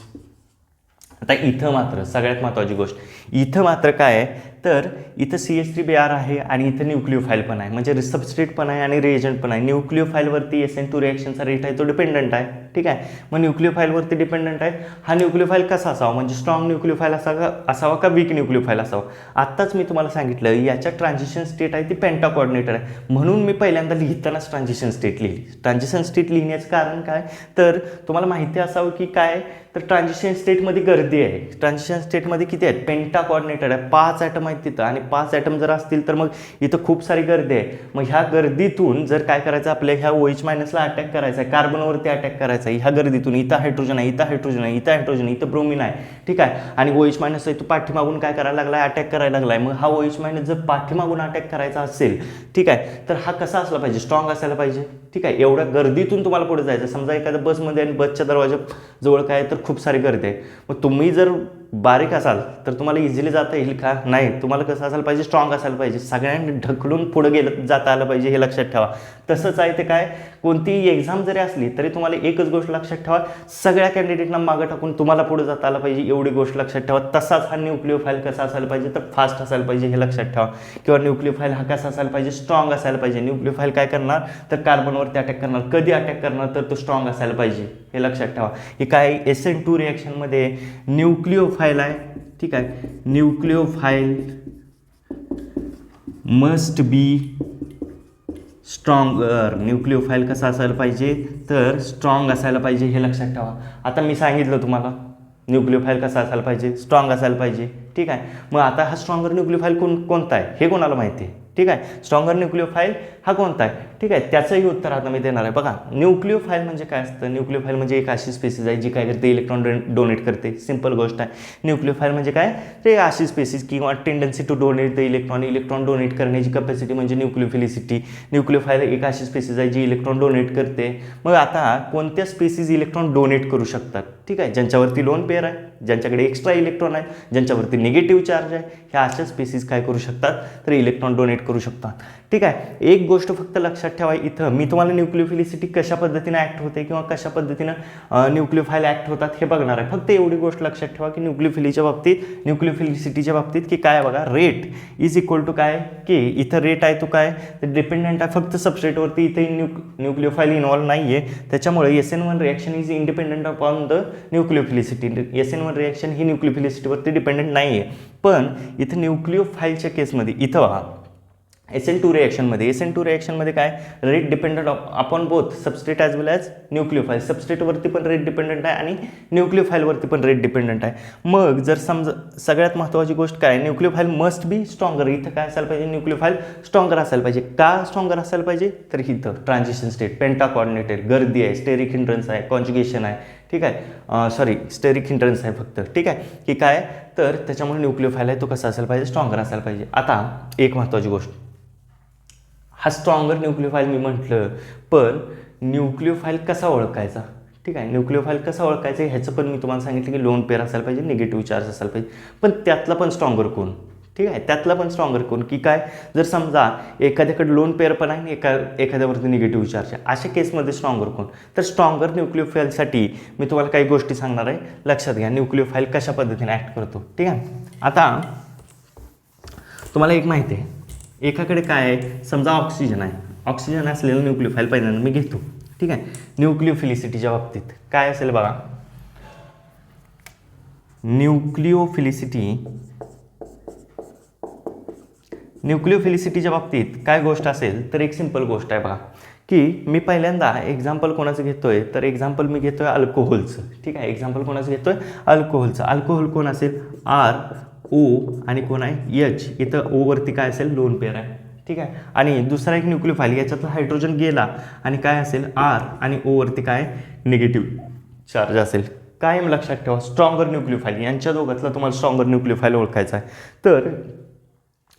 आता इथं मात्र सगळ्यात महत्त्वाची गोष्ट, इथं मात्र काय आहे तर इथं CH3Br आहे आणि इथं न्यूक्लिओफाईल पण आहे म्हणजे सबस्ट्रेट पण आहे आणि रिएजंट पण आहे. न्यूक्लिओफाईलवरती SN2 रिॲक्शनचा रेट आहे तो डिपेंडंट आहे. ठीक आहे. मग न्यूक्लिओफाईलवरती डिपेंडंट आहे. हा न्यूक्लिओफाईल कसा असावा, म्हणजे स्ट्रॉंग न्यूक्लिओफाईल असावा का वीक न्यूक्लिओफाईल असावा. आत्ताच मी तुम्हाला सांगितलं याच्या ट्रान्झिशन स्टेट आहे ती पेंटा कोऑर्डिनेटर आहे, म्हणून मी पहिल्यांदा लिहितानाच ट्रान्झिशन स्टेट लिहिली. ट्रान्झिशन स्टेट लिहिण्याचं कारण काय, तर तुम्हाला माहिती असावं की काय, तर ट्रान्झिशन स्टेटमध्ये गर्दी आहे. ट्रान्झिशन स्टेटमध्ये किती आहेत, पेंटा कोऑर्डिनेटेड आहे, 5 ॲटम आहेत तिथं, आणि 5 ॲटम जर असतील तर मग इथं खूप सारी गर्दी आहे. मग ह्या गर्दीतून जर काय करायचं, आपल्या ह्या OH मायनसला अटॅक करायचा आहे, कार्बनवरती अटॅक करायचा आहे. ह्या गर्दीतून इथं हायड्रोजन आहे, इथं हायड्रोजन आहे, इथं हायड्रोजन, इथं ब्रोमिन आहे, ठीक आहे. आणि OH मायनस आहे तो पाठीमागून काय करायला लागला, अटॅक करायला लागलाय. मग हा OH मायनस जर पाठीमागून अटॅक करायचा असेल, ठीक आहे, तर हा कसा असला पाहिजे, स्ट्रॉंग असायला पाहिजे, ठीक आहे. एवढ्या गर्दीतून तुम्हाला पुढे जायचं. समजा एखाद्या बसमध्ये आणि बसच्या दरवाजा जवळ काय तर खूप सारी गर्दी आहे. मग तुम्ही जर बारीक असाल तर तुम्हाला इझिली जाता येईल का, नाही. तुम्हाला कसं असायला पाहिजे, स्ट्रॉंग असायला पाहिजे, सगळ्यांनी ढकलून पुढे गेलं जाता आलं पाहिजे, हे लक्षात ठेवा. तसंच आहे ते काय, कोणतीही एक्झाम जरी असली तरी तुम्हाला एकच गोष्ट लक्षात ठेवा, सगळ्या कॅन्डिडेटना मागं टाकून तुम्हाला पुढे जाता आलं पाहिजे, एवढी गोष्ट लक्षात ठेवा. तसाच हा न्यूक्लिओफाईल कसा असायला पाहिजे, तर फास्ट असायला पाहिजे, हे लक्षात ठेवा. किंवा न्यूक्लिओफाईल हा कसा असायला पाहिजे, स्ट्रॉंग असायला पाहिजे. न्यूक्लिओफाईल काय करणार, तर कार्बनवरती अटॅक करणार. कधी अटॅक करणार, तर तो स्ट्रॉंग असायला पाहिजे, हे लक्षात ठेवा. हे काय SN2 रिॲक्शनमध्ये न्यूक्लिओफाईल आहे, ठीक आहे. Nucleophile must be stronger. Nucleophile कसा असायला पाहिजे, तर स्ट्रॉंग असायला पाहिजे, हे लक्षात ठेवा. आता मी सांगितलं तुम्हाला न्यूक्लिओफाईल कसा असायला पाहिजे, स्ट्रॉंग असायला पाहिजे, ठीक आहे. मग आता हा स्ट्रॉंगर न्यूक्लिओफाईल कोणता आहे हे कोणाला माहिती आहे, ठीक आहे. स्ट्रॉंगर न्यूक्लिओफाईल हा कोणता आहे, ठीक आहे, त्याचंही उत्तर आता मी देणार आहे. बघा, न्यूक्लिओफाईल म्हणजे काय असतं, न्यूक्लिओफाईल म्हणजे एक अशी स्पेसिस आहे जी काय करते, इलेक्ट्रॉन डोनेट करते. सिंपल गोष्ट आहे. न्यूक्लिओफाईल म्हणजे काय, ते अशी स्पेसिस किंवा tendency to donate the electron donate करण्याची कॅपॅसिटी म्हणजे न्यूक्लिओफिलिसिटी. न्यूक्लिओफाईल एक अशी स्पेसिस आहे जी इलेक्ट्रॉन डोनेट करते. मग आता कोणत्या स्पेसिस इलेक्ट्रॉन डोनेट करू शकतात, ठीक आहे, ज्यांच्यावरती लोन पेअर आहे, ज्यांच्याकडे एक्स्ट्रा इलेक्ट्रॉन आहे, ज्यांच्यावरती निगेटिव्ह चार्ज आहे, ह्या अशा स्पेसिस काय करू शकतात, तर इलेक्ट्रॉन डोनेट करू शकतात, ठीक आहे. एक गोष्ट फक्त लक्षात ठेवा, इथं मी तुम्हाला न्यूक्लिओफिलिसिटी कशा पद्धतीने ॲक्ट होते किंवा कशा पद्धतीनं न्यूक्लिओफाईल ॲक्ट होतात हे बघणार आहे. फक्त एवढी गोष्ट लक्षात ठेवा की न्यूक्लिओफिलिसिटीच्या बाबतीत की काय बघा, रेट इज इक्वल टू काय, की इथं रेट आहे तो काय, डिपेंडंट आहे फक्त सबस्ट्रेटवरती. इथे न्यूक्लिओफाईल इन्व्हॉल्व नाही आहे, त्याच्यामुळे SN1 reaction is independent upon the nucleophilicity. SN1 reaction ही न्यूक्लिओफिलिसिटीवरती डिपेंडंट नाही आहे. पण इथं न्यूक्लिओफाईलच्या केसमध्ये इथं बघा, SN2 रिॲक्शनमध्ये काय, rate dependent upon both substrate as well as nucleophile. सबस्ट्रेटवरती पण रेट डिपेंडंट आहे आणि न्यूक्लिओफाईलवरती पण रेट डिपेंडंट आहे. मग जर समजा सगळ्यात महत्त्वाची गोष्ट काय, न्यूक्लिओफाईल मस्ट बी स्ट्रॉंगर. इथं काय असायला पाहिजे, न्यूक्लिओफाईल स्ट्रॉंगर असायला पाहिजे. का स्ट्रॉंगर असायला पाहिजे, तर इथं ट्रान्झिशन स्टेट, पेंटा कोऑर्डिनेटेड, गर्दी आहे, स्टेरिक हिंड्रन्स आहे, कॉन्जुगेशन आहे, ठीक आहे. स्टेरिक हिंड्रन्स आहे फक्त, ठीक आहे, की काय, तर त्याच्यामुळे न्यूक्लिओफाईल आहे तो कसा असायला पाहिजे, स्ट्रॉंगर असायला पाहिजे. आता एक महत्त्वाची गोष्ट, हा स्ट्रॉंगर न्यूक्लिओफाईल मी म्हटलं, पण न्यूक्लिओफाईल कसा ओळखायचा, ठीक आहे. न्यूक्लिओफाईल कसा ओळखायचं ह्याचं पण मी तुम्हाला सांगितलं की लोन पेअर असायला पाहिजे, निगेटिव्ह चार्ज असायला पाहिजे. पण त्यातला पण स्ट्रॉंगर कोण, ठीक आहे, त्यातला पण स्ट्रॉंगर कोण, की काय, जर समजा एखाद्याकडे लोन पेअर पण आहे आणि एखाद्यावरती निगेटिव्ह चार्ज आहे, अशा केसमध्ये स्ट्रॉंगर कोण, तर स्ट्रॉंगर न्यूक्लिओफाईलसाठी मी तुम्हाला काही गोष्टी सांगणार आहे. लक्षात घ्या न्यूक्लिओफाईल कशा पद्धतीने ॲक्ट करतो, ठीक आहे. आता तुम्हाला एक माहिती आहे, एकाकडे काय आहे, समजा ऑक्सिजन आहे, ऑक्सिजन असलेलं न्यूक्लिओफाईल पहिल्यांदा मी घेतो, ठीक आहे. न्यूक्लिओफिलिसिटीच्या बाबतीत काय असेल बघा, न्यूक्लिओफिलिसिटीच्या बाबतीत काय गोष्ट असेल, तर एक सिंपल गोष्ट आहे बघा, की मी पहिल्यांदा एक्झाम्पल कोणाचं घेतोय, तर एक्झाम्पल मी घेतोय अल्कोहोलचं, ठीक आहे. एक्झाम्पल कोणाचं घेतोय, अल्कोहोलचं. अल्कोहोल कोण असेल, O आणि कोण आहे, H. इथं ओवरती काय असेल, लोन पेअर आहे, ठीक आहे. आणि दुसरा एक न्यूक्लिओफाईल, याच्यातला हायड्रोजन गेला आणि काय असेल, R आणि ओवरती काय, निगेटिव्ह चार्ज असेल. कायम लक्षात ठेवा, स्ट्रॉंगर न्यूक्लिओफाईल, यांच्या दोघातला तुम्हाला स्ट्रॉंगर न्यूक्लिओफाईल ओळखायचा आहे. तर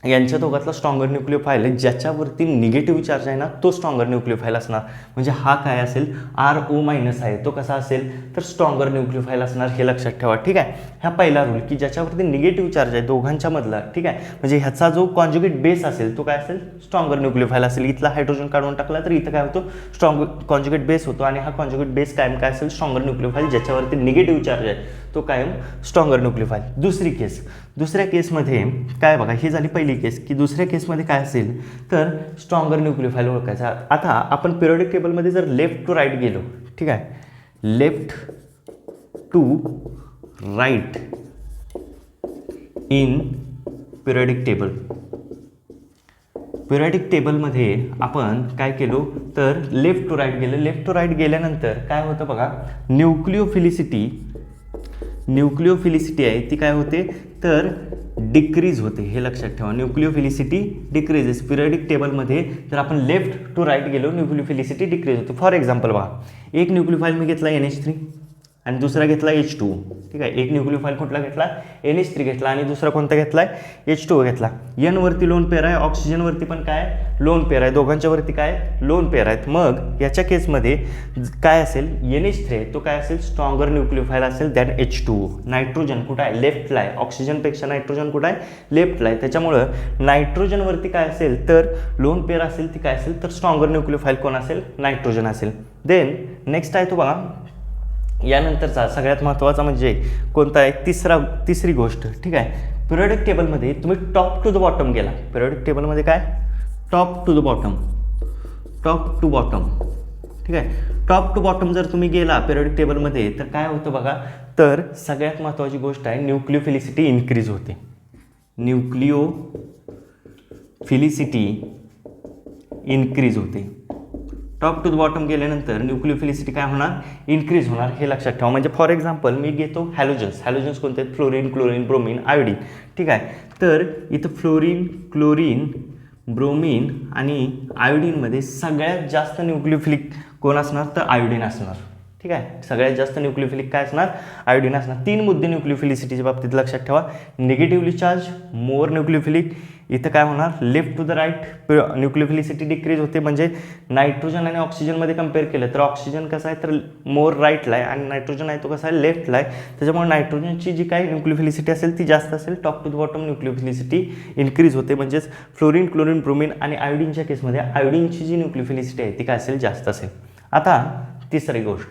यांच्या दोघातला स्ट्रॉंगर न्यूक्लिओफाईल आहे ज्याच्यावरती निगेटिव्ह चार्ज आहे ना, तो स्ट्रॉंगर न्यूक्लिओफाईल असणार. म्हणजे हा काय असेल, RO मायनस आहे, तो कसा असेल, तर स्ट्रॉंगर न्यूक्लिओफाईल असणार, हे लक्षात ठेवा, ठीक आहे. हा पहिला रूल, की ज्याच्यावरती निगेटिव्ह चार्ज आहे दोघांच्या मधला, ठीक आहे, म्हणजे ह्याचा जो कॉन्जुगेट बेस असेल तो काय असेल, स्ट्रॉंगर न्यूक्लिओफाईल असेल. इथला हायड्रोजन काढून टाकला तर इथं काय होतो, स्ट्रॉंग कॉन्जुगेट बेस होतो, आणि हा कॉन्जुगेट बेस कायम काय असेल, स्ट्रॉंगर न्यूक्लिओफाईल, ज्याच्यावरती निगेटिव्ह चार्ज आहे तो कायम स्ट्रॉंगर न्यूक्लिओफाईल. दुसऱ्या केसमध्ये काय बघा, ही झाली पहिली केस, की दुसऱ्या केसमध्ये काय असेल, तर स्ट्रॉंगर न्यूक्लिओफाईल ओळखायचा. आता आपण पिरियोडिक टेबलमध्ये जर लेफ्ट टू राईट गेलो, ठीक आहे, left to right in periodic table. Periodic टेबलमध्ये आपण काय केलो तर लेफ्ट टू राईट गेलं. लेफ्ट टू राईट गेल्यानंतर काय होतं बघा, न्यूक्लिओफिलिसिटी आहे ती काय होते तर डिक्रीज होते. हे लक्षात ठेवा, न्यूक्लिओफिलिसिटी डिक्रीजेस. पिरियडिक टेबलमध्ये जर आपण लेफ्ट टू राईट गेलो न्यूक्लिओफिलिसिटी डिक्रीज होते. फॉर एक्झाम्पल बघा, एक न्यूक्लिओफाईल मी घेतला NH3 आणि दुसरा घेतला H2. ठीक आहे, एक न्यूक्लिओफाईल कुठला घेतला NH3 घेतला आणि दुसरा कोणता घेतला H2 घेतला. N वरती लोन पेअर आहे, ऑक्सिजनवरती पण काय लोन पेअर आहे, दोघांच्या वरती काय लोन पेअर आहेत. मग याच्या केसमध्ये काय असेल, NH3 आहे तो काय असेल स्ट्रॉंगर न्यूक्लिओफाईल असेल दॅन H2. नायट्रोजन कुठं आहे लेफ्टला आहे, ऑक्सिजनपेक्षा नायट्रोजन कुठं आहे लेफ्टला आहे. त्याच्यामुळं नायट्रोजनवरती काय असेल तर लोन पेअर असेल ती काय असेल तर स्ट्रॉंगर न्यूक्लिओफाईल कोण असेल नायट्रोजन असेल. देन नेक्स्ट आहे तो बघा, यानंतरचा सगळ्यात महत्त्वाचा म्हणजे कोणता आहे तिसरी गोष्ट. ठीक आहे, पिरियडिक टेबलमध्ये तुम्ही टॉप टू द बॉटम गेला. पिरियडिक टेबलमध्ये काय टॉप टू बॉटम. ठीक आहे, टॉप टू बॉटम जर तुम्ही गेला पिरियडिक टेबलमध्ये तर काय होतं बघा, तर सगळ्यात महत्त्वाची गोष्ट आहे न्यूक्लिओफिलिसिटी इन्क्रीज होते. न्यूक्लिओफिलिसिटी इन्क्रीज होते. टॉप टू द बॉटम गेल्यानंतर न्यूक्लिओफिलिसिटी काय होणार इन्क्रीज होणार. हे लक्षात ठेवा. म्हणजे फॉर एक्झाम्पल मी घेतो हॅलोजन्स कोणते आहेत फ्लोरीन, क्लोरीन, ब्रोमीन, आयोडीन. ठीक आहे, तर इथं फ्लोरीन, क्लोरीन, ब्रोमीन आणि आयोडीनमध्ये सगळ्यात जास्त न्यूक्लिओफिलिक कोण असणार तर आयोडीन असणार. ठीक आहे, सगळ्यात जास्त न्यूक्लिओफिलिक काय असणार आयोडीन असणार. 3 मुद्दे न्यूक्लिओफिलिसिटीच्या बाबतीत लक्षात ठेवा. Negatively charge more nucleophilic. इथं काय होणार left to the right nucleophilicity decrease होते. म्हणजे नायट्रोजन आणि ऑक्सिजनमध्ये कम्पेअर केलं तर ऑक्सिजन कसा आहे तर मोर राईटला आहे आणि नायट्रोजन आहे तो कसा आहे लेफ्टला आहे. त्याच्यामुळे नायट्रोजनची जी काही न्यूक्लिओफिलिसिटी असेल ती जास्त असेल. Top to the bottom nucleophilicity increase होते. म्हणजेच फ्लोरीन, क्लोरीन, ब्रोमीन आणि आयोडीनच्या केसमध्ये आयोडीनची जी न्यूक्लिओफिलिसिटी आहे ती काय असेल जास्त असेल. आता तिसरी गोष्ट,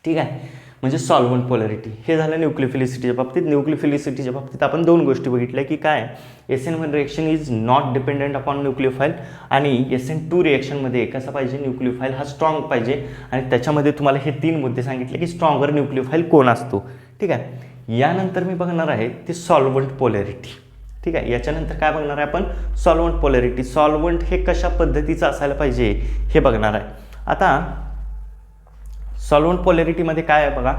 ठीक आहे, म्हणजे सॉल्व्हंट पोलॅरिटी. हे झालं न्यूक्लिओफिलिसिटीच्या बाबतीत. न्यूक्लिओफिलिसिटीच्या बाबतीत आपण 2 गोष्टी बघितल्या की काय SN1 reaction is not dependent upon nucleophile आणि SN2 रिएक्शनमध्ये कसा पाहिजे न्यूक्लिओफाईल हा स्ट्रॉंग पाहिजे. आणि त्याच्यामध्ये तुम्हाला हे 3 मुद्दे सांगितले की स्ट्रॉंगर न्यूक्लिओफाईल कोण असतो. ठीक आहे, यानंतर मी बघणार आहे ते सॉल्व्हंट पोलॅरिटी. ठीक आहे, याच्यानंतर काय बघणार आहे आपण सॉल्व्हंट पोलॅरिटी. सॉल्व्हंट हे कशा पद्धतीचं असायला पाहिजे हे बघणार आहे. आता सॉल्व्हंट पोलॅरिटीमध्ये काय आहे बघा,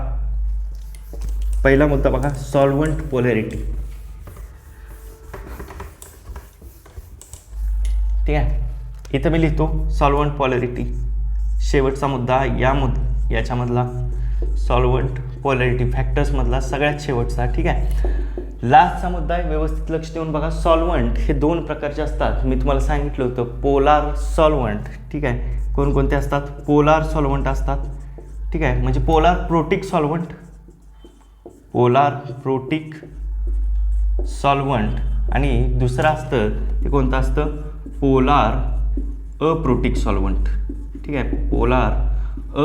पहिला मुद्दा बघा सॉल्व्हंट पोलॅरिटी. ठीक आहे, इथं मी लिहितो सॉल्व्हंट पोलॅरिटी. शेवटचा मुद्दा याच्यामधला सॉल्व्हंट पोलॅरिटी फॅक्टर्समधला सगळ्यात शेवटचा. ठीक आहे, लास्टचा मुद्दा आहे, व्यवस्थित लक्ष देऊन बघा. सॉल्व्हंट हे 2 प्रकारचे असतात. मी तुम्हाला सांगितलं होतं पोलार सॉल्व्हंट. ठीक आहे, कोणकोणते असतात पोलार सॉल्व्हंट असतात. ठीक आहे, म्हणजे पोलार प्रोटिक सॉल्व्हंट आणि दुसरं असतं ते कोणतं असतं पोलार अप्रोटिक सॉल्व्हंट. ठीक आहे, पोलार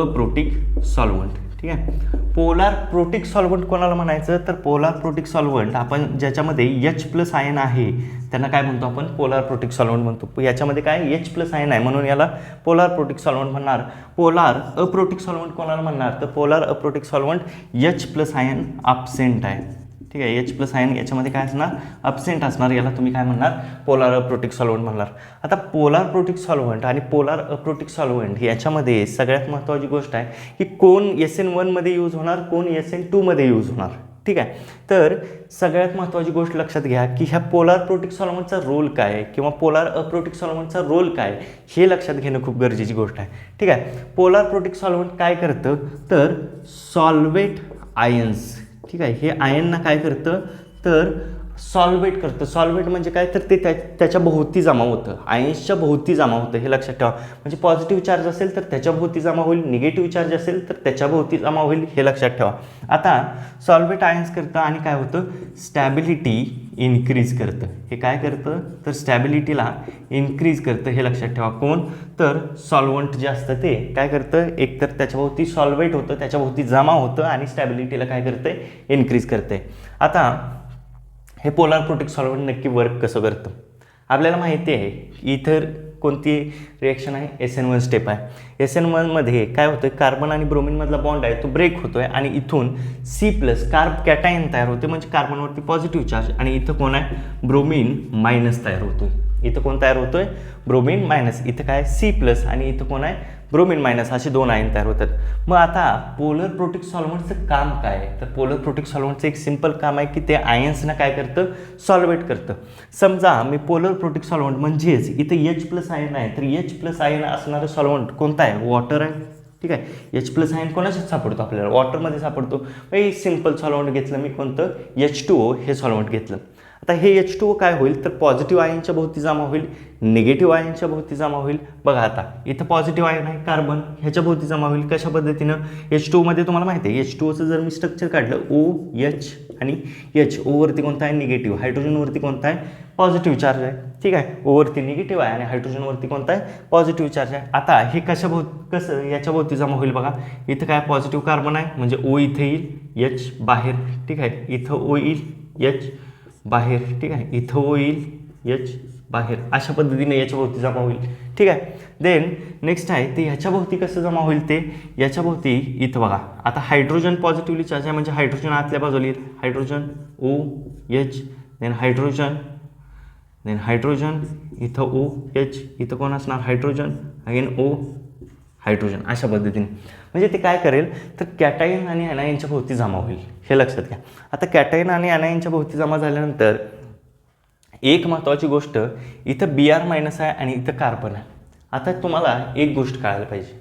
अप्रोटिक सॉल्व्हंट. ठीक आहे, पोलार प्रोटिक सॉल्व्हंट कोणाला म्हणायचं तर पोलार प्रोटिक सॉल्व्हंट आपण ज्याच्यामध्ये H+ आयन आहे त्यांना काय म्हणतो आपण पोलार प्रोटिक सॉल्व्हंट म्हणतो. याच्यामध्ये काय H+ आयन आहे म्हणून याला पोलार प्रोटिक सॉल्व्हंट म्हणणार. पोलार अप्रोटिक सॉल्व्हंट कोणाला म्हणणार तर polar aprotic solvent H+ ion absent आहे. ठीक आहे, H+ आयन याच्यामध्ये काय असणार अब्सेंट असणार. याला तुम्ही काय म्हणणार पोलार अप्रोटिक सॉल्व्हंट म्हणणार. आता पोलार प्रोटिक सॉल्व्हंट आणि पोलार अप्रोटिक सॉल्व्हंट याच्यामध्ये सगळ्यात महत्त्वाची गोष्ट आहे की कोण SN1 मध्ये यूज होणार, कोण SN2 मध्ये यूज होणार. ठीक आहे, तर सगळ्यात महत्त्वाची गोष्ट लक्षात घ्या की ह्या पोलार प्रोटिक सॉल्व्हंटचा रोल काय आहे किंवा पोलार अप्रोटिक सॉल्व्हंटचा रोल काय हे लक्षात घेणं खूप गरजेची गोष्ट आहे. ठीक आहे, पोलार प्रोटिक सॉल्व्हंट काय करतं तर सॉल्वेट आयन्स. ठीक आहे, हे आयनना काय करतं तर सॉल्वेट करतं. सॉल्वेट म्हणजे काय तर ते त्याच्या भोवती जमा होतं, आयन्सच्या भोवती जमा होतं. हे लक्षात ठेवा. म्हणजे पॉझिटिव्ह चार्ज असेल तर त्याच्या भोवती जमा होईल, निगेटिव्ह चार्ज असेल तर त्याच्या भोवती जमा होईल. हे लक्षात ठेवा. आता सॉल्वेट आयन्स करतं आणि काय होतं स्टॅबिलिटी इन्क्रीज करतं. हे काय करतं तर स्टॅबिलिटीला इन्क्रीज करतं. हे लक्षात ठेवा. कोण तर सॉल्व्हंट जे असतं ते काय करतं एकतर त्याच्याभोवती सॉल्वेट होतं, त्याच्याभोवती जमा होतं आणि स्टॅबिलिटीला काय करतंय इन्क्रीज करतंय. आता हे पोलार प्रोटिक सॉल्व्हंट नक्की वर्क कसं करतं आपल्याला माहिती आहे. कोणती रिएक्शन आहे, SN1 स्टेप आहे. SN1 मध्ये काय होतं, कार्बन आणि ब्रोमिनमधला बॉन्ड आहे तो ब्रेक होतोय आणि इथून C+ कार्ब कॅटायन तयार होते, म्हणजे कार्बनवरती पॉझिटिव्ह चार्ज, आणि इथं कोण आहे, ब्रोमीन मायनस तयार होतोय. इथं कोण तयार होतोय, ब्रोमीन मायनस. इथं काय C+ आणि इथं कोण आहे, ब्रोमीन मायनस, असे 2 आयन तयार होतात. मग आता पोलर प्रोटिक सॉल्व्हंटचं काम काय आहे, तर पोलर प्रोटिक सॉल्व्हंटचं एक सिंपल काम आहे की ते आयन्सना काय करतं, सॉल्वेट करतं. समजा मी पोलर प्रोटिक सॉल्व्हंट म्हणजेच इथं H+ आयन आहे, तर H+ आयन असणारं सॉल्व्हंट कोणतं आहे, वॉटर आहे. ठीक आहे, H+ आयन कोणाच्यात सापडतो, आपल्याला वॉटरमध्ये सापडतो. मग सिंपल सॉल्व्हंट घेतलं मी, कोणतं, H2O हे सॉल्व्हंट घेतलं. आता हे H2O काय होईल, तर पॉझिटिव्ह आयनच्या भोवती जमा होईल, निगेटिव्ह आयनच्या भोवती जमा होईल. बघा आता इथं पॉझिटिव्ह आयन आहे कार्बन, ह्याच्या भोवती जमा होईल. कशा पद्धतीनं, H2O मध्ये तुम्हाला माहिती आहे, H2Oचं जर मी स्ट्रक्चर काढलं, OH आणि H, ओवरती कोणता आहे, निगेटिव्ह, हायड्रोजनवरती कोणता आहे, पॉझिटिव्ह चार्ज आहे. ठीक आहे, ओवरती निगेटिव्ह आहे आणि हायड्रोजनवरती कोणता आहे, पॉझिटिव्ह चार्ज आहे. आता हे कसं याच्या भोवती जमा होईल, बघा इथं काय पॉझिटिव्ह कार्बन आहे, म्हणजे O इथे येईल, H बाहेर. ठीक आहे, इथं O येईल, H बाहेर. ठीक आहे, इथं O येईल, H बाहेर. अशा पद्धतीने याच्या भोवती जमा होईल. ठीक आहे, देन नेक्स्ट आहे ते ह्याच्या भोवती कसं जमा होईल, ते याच्या भोवती इथं बघा आता हायड्रोजन पॉझिटिव्हली चार्ज आहे, म्हणजे हायड्रोजन आतल्या बाजूला येईल, हायड्रोजन OH, देन हायड्रोजन इथं OH, इथं कोण असणार, हायड्रोजन, अगेन O, हायड्रोजन. अशा पद्धतीने म्हणजे ते काय करेल, तर कॅटायन आणि ॲनायनच्या भोवती जमा होईल. हे लक्षात घ्या. आता कॅटायन आणि ॲनायनच्या भोवती जमा झाल्यानंतर एक महत्त्वाची गोष्ट, इथं Br- आहे आणि इथं कार्बन आहे. आता तुम्हाला एक गोष्ट कळायला पाहिजे,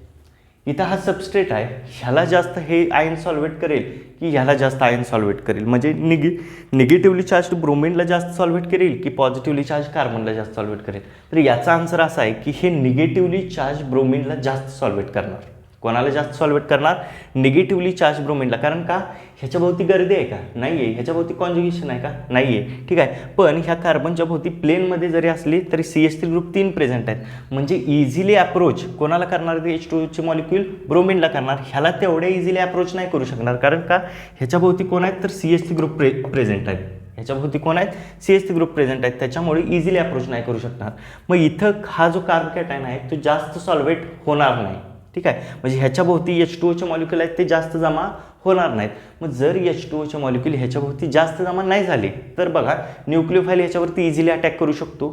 इथं हा सबस्ट्रेट आहे, ह्याला जास्त हे आयन सॉल्वेट करेल की ह्याला जास्त आयन सॉल्वेट करेल, म्हणजे निगेटिव्हली चार्ज ब्रोमिनला जास्त सॉल्वेट करेल की पॉझिटिव्हली चार्ज कार्बनला जास्त सॉल्वेट करेल. तर याचा आन्सर असा आहे की हे निगेटिव्हली चार्ज ब्रोमिनला जास्त सॉल्वेट करणार. कोणाला जास्त सॉल्वेट करणार, निगेटिव्हली चार्ज ब्रोमिनला. कारण का, ह्याच्या भोवती गर्दी आहे का, नाही आहे. ह्याच्या भोवती कॉन्ज्युगेशन आहे का, नाही आहे. ठीक आहे, पण ह्या कार्बनच्या भोवती प्लेनमध्ये जरी असली तरी CH3 ग्रुप 3 प्रेझेंट आहेत, म्हणजे इझिली अप्रोच कोणाला करणार, ते H2चे मॉलिक्यूल ब्रोमिनला करणार. ह्याला तेवढ्या इझिली अप्रोच नाही करू शकणार, कारण का, ह्याच्या भोवती कोण आहेत, तर CH3 ग्रुप प्रेझेंट आहेत. ह्याच्या भोवती कोण आहेत, CH3 ग्रुप प्रेझेंट आहेत, त्याच्यामुळे इझिली अप्रोच नाही करू शकणार. मग इथं हा जो कार्ब कॅटायन आहे तो जास्त सॉल्वेट होणार नाही. ठीक आहे, म्हणजे ह्याच्या भोवती H2Oचे मॉलिक्यूल आहेत ते जास्त जमा होणार नाहीत. मग जर H2Oचे मॉलिक्यूल ह्याच्या भोवती जास्त जमा नाही झाले तर बघा न्यूक्लिओफाइल ह्याच्यावरती इझिली अटॅक करू शकतो.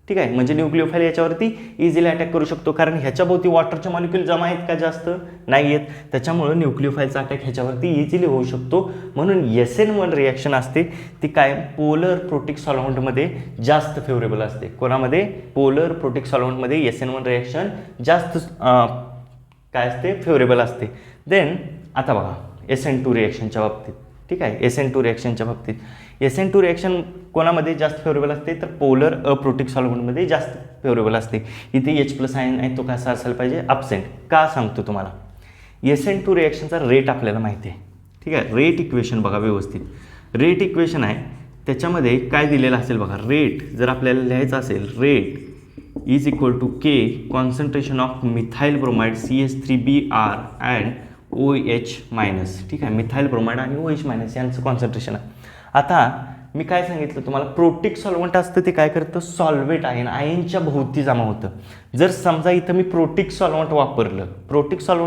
ठीक आहे, म्हणजे न्यूक्लिओफाइल याच्यावरती इझिली अटॅक करू शकतो, कारण ह्याच्या भोवती वॉटरचे मॉलिक्यूल जमा आहेत का, जास्त नाही आहेत. त्याच्यामुळे न्यूक्लिओफाइलचा अटॅक ह्याच्यावरती इझिली होऊ शकतो. म्हणून SN1 रिॲक्शन असते ती काय, पोलर प्रोटिक सॉल्व्हंटमध्ये जास्त फेवरेबल असते. कोणामध्ये, पोलर प्रोटिक सॉल्व्हंटमध्ये SN1 रिॲक्शन जास्त काय असते, फेवरेबल असते. देन आता बघा SN2 रिॲक्शनच्या बाबतीत. ठीक आहे, SN2 रिॲक्शनच्या बाबतीत SN2 रिॲक्शन कोणामध्ये जास्त फेवरेबल असते, तर पोलर अप्रोटिक सॉल्व्हंटमध्ये जास्त फेवरेबल असते. इथे H+ आयन आहे तो कसा असायला पाहिजे, अब्सेंट. का सांगतो तुम्हाला, SN2 रिॲक्शनचा रेट आपल्याला माहिती आहे. ठीक आहे, रेट इक्वेशन बघा व्यवस्थित. रेट इक्वेशन आहे त्याच्यामध्ये काय दिलेलं असेल बघा, रेट जर आपल्याला लिहायचं असेल, rate is equal to K concentration of methyl bromide CH3Br and OH-. ठीक आहे, मिथाइल ब्रोमाइड आणि OH- यांचं कॉन्सन्ट्रेशन आहे. आता मी काय सांगितलं तुम्हाला, प्रोटिक सॉल्व्हंट असतं ते काय करतं, सॉल्वेट आयनच्या भोवती जमा होतं. जर समजा इथं मी प्रोटिक सॉल्व्हंट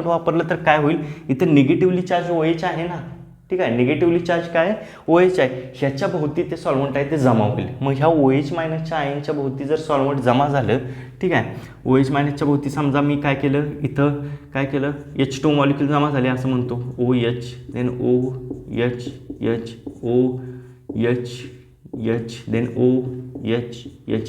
वापरलं तर काय होईल, इथं निगेटिव्हली चार्ज OH आहे ना. ठीक आहे, निगेटिव्हली चार्ज काय OH आहे, ह्याच्या भोवती ते सॉल्व्हंट आहे ते जमा होईल. मग ह्या OH- आयनच्या भोवती जर सॉल्व्हंट जमा झालं, ठीक आहे, OH- भोवती समजा मी काय केलं, इथं काय केलं, H2 मॉलिक्यूल जमा झाले असं म्हणतो, OH, then OH, then OH,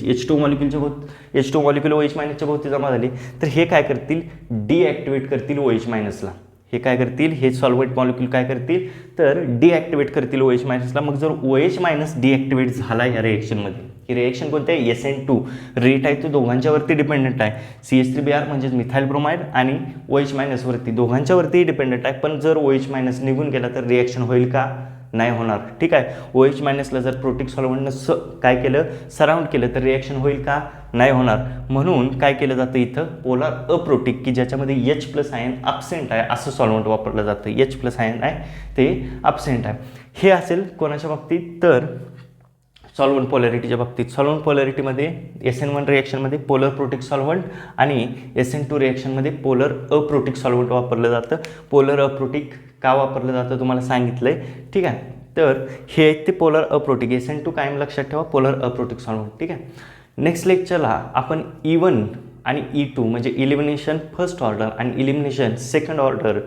H2 molecule OH- भोवती जमा झाले तर हे काय करतील, डिॲक्टिवेट करतील OH-ला. हे काय करतील, हे सॉल्व्हेंट मॉलिक्यूल काय करतील, तर डिॲक्टिवेट करतील OH-ला. मग जर OH- डिॲक्टिवेट झाला या रिएक्शनमध्ये, ही रिएक्शन कोणती आहे, SN2 रेट आहे तो दोघांच्यावरती डिपेंडंट आहे. CH3Br म्हणजेच मिथाइल ब्रोमाइड आणि OH- वरती दोघांच्यावरती डिपेंडंट आहे. पण जर OH- निघून गेला तर रिएक्शन होईल का, नाही होणार. ठीक आहे, OH- जर प्रोटिक सॉल्व्हंटनं काय केलं, सराउंड केलं तर रिॲक्शन होईल का, नाही होणार. म्हणून काय केलं जातं, इथं पोलर अप्रोटिक की ज्याच्यामध्ये H+ आयन अब्सेंट आहे असं सॉल्व्हंट वापरलं जातं. H+ आयन आहे ते अब्सेंट आहे. हे असेल कोणाच्या बाबतीत, तर सॉल्वंट पोलॅरिटीच्या बाबतीत सॉल्वंट पोलॅरिटीमध्ये SN1 रिॲक्शनमध्ये पोलर प्रोटिक सॉल्वंट आणि SN2 रिॲक्शनमध्ये पोलर अप्रोटिक सॉल्वंट वापरलं जातं. पोलर अप्रोटिक का वापरलं जातं तुम्हाला सांगितलं आहे. ठीक आहे, तर हे ते पोलर अप्रोटिक SN2 कायम लक्षात ठेवा, पोलर अप्रोटिक सॉल्वंट. ठीक आहे, नेक्स्ट लेक्चरला आपण E1 आणि E2 म्हणजे इलिमिनेशन फर्स्ट ऑर्डर आणि इलिमिनेशन सेकंड ऑर्डर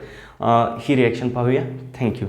ही रिॲक्शन पाहूया. थँक्यू.